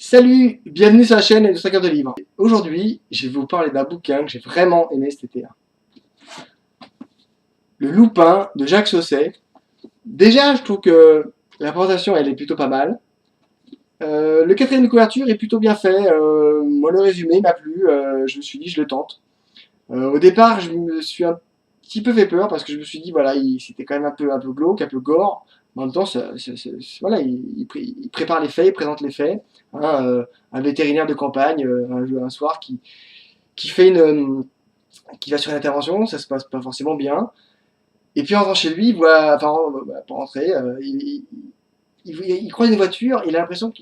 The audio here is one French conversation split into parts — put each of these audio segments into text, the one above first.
Salut, bienvenue sur la chaîne de 5 heures de livres. Aujourd'hui, je vais vous parler d'un bouquin que j'ai vraiment aimé cet été. Le Loupin de Jacques Sausset. Déjà, je trouve que la présentation, elle est plutôt pas mal. Le quatrième de couverture est plutôt bien fait. Moi, le résumé m'a plu. Je me suis dit, je le tente. Au départ, je me suis un petit peu fait peur parce que je me suis dit, voilà, c'était quand même un peu glauque, un peu gore. En même temps, voilà, il prépare les faits, il présente les faits. Hein, un vétérinaire de campagne, un soir qui fait qui va sur une intervention, ça se passe pas forcément bien. Et puis en rentrant chez lui, il voit, enfin, pour rentrer, il croise une voiture, il a l'impression que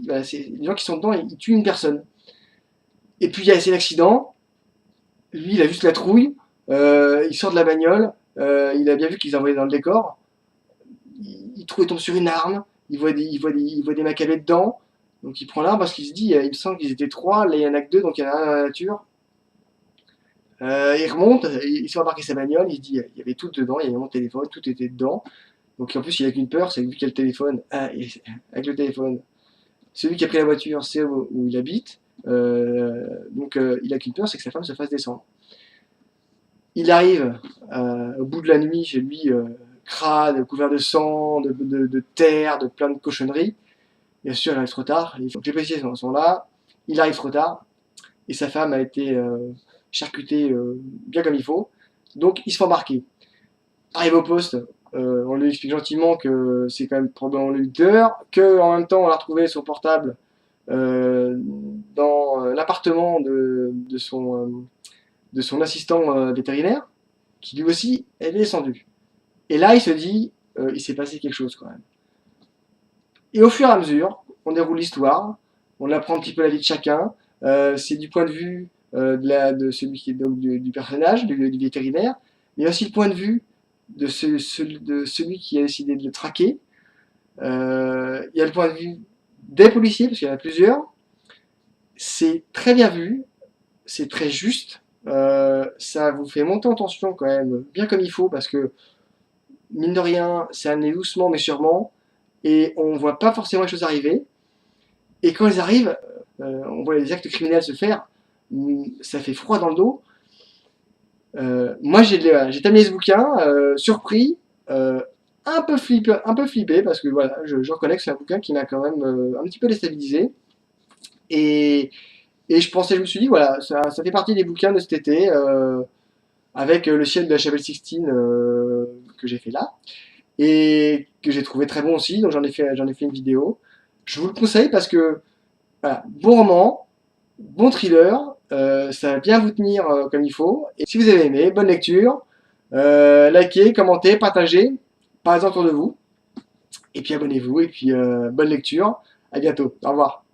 voilà, les gens qui sont dedans, ils tuent une personne. Et puis il y a l'accident, lui il a juste la trouille, il sort de la bagnole, il a bien vu qu'ils envoyaient dans le décor, il tombe sur une arme, il voit des macabées dedans, donc il prend l'arme parce qu'il se dit, il me semble qu'ils étaient trois, là il y en a que deux, donc il y en a un dans la nature. Il remonte, il s'est embarqué sa bagnole, il se dit, il y avait tout dedans, il y avait mon téléphone, tout était dedans. Donc en plus il a qu'une peur, c'est que vu qu'il y a le téléphone, avec le téléphone, celui qui a pris la voiture, c'est où il habite, il a qu'une peur, c'est que sa femme se fasse descendre. Il arrive au bout de la nuit chez lui, crade, couvert de sang, de terre, de plein de cochonneries. Bien sûr, il arrive trop tard, les policiers sont là, il arrive trop tard, et sa femme a été charcutée bien comme il faut, donc il se fait embarquer. Arrive au poste, on lui explique gentiment que c'est quand même probablement le leader, qu'en même temps on a retrouvé son portable dans l'appartement de son assistant vétérinaire, qui lui aussi est descendu. Et là il se dit, il s'est passé quelque chose quand même. Et au fur et à mesure, on déroule l'histoire, on apprend un petit peu la vie de chacun, c'est du point de vue de celui qui est donc du personnage, du vétérinaire, mais aussi le point de vue de celui qui a décidé de le traquer. Il y a le point de vue des policiers, parce qu'il y en a plusieurs. C'est très bien vu, c'est très juste, ça vous fait monter en tension quand même, bien comme il faut, parce que, mine de rien, c'est amené doucement mais sûrement, et on voit pas forcément les choses arriver. Et quand ils arrivent, on voit les actes criminels se faire, ça fait froid dans le dos. Moi j'ai terminé ce bouquin, surpris, un peu flippé, parce que voilà, je reconnais que c'est un bouquin qui m'a quand même un petit peu déstabilisé. Et, je me suis dit, voilà, ça fait partie des bouquins de cet été, avec le ciel de la Chapelle Sixtine que j'ai fait là, et que j'ai trouvé très bon aussi, donc j'en ai fait une vidéo. Je vous le conseille parce que, voilà, bon roman, bon thriller, ça va bien vous tenir comme il faut. Et si vous avez aimé, bonne lecture, likez, commentez, partagez, parlez autour de vous, et puis abonnez-vous, et puis bonne lecture, à bientôt, au revoir.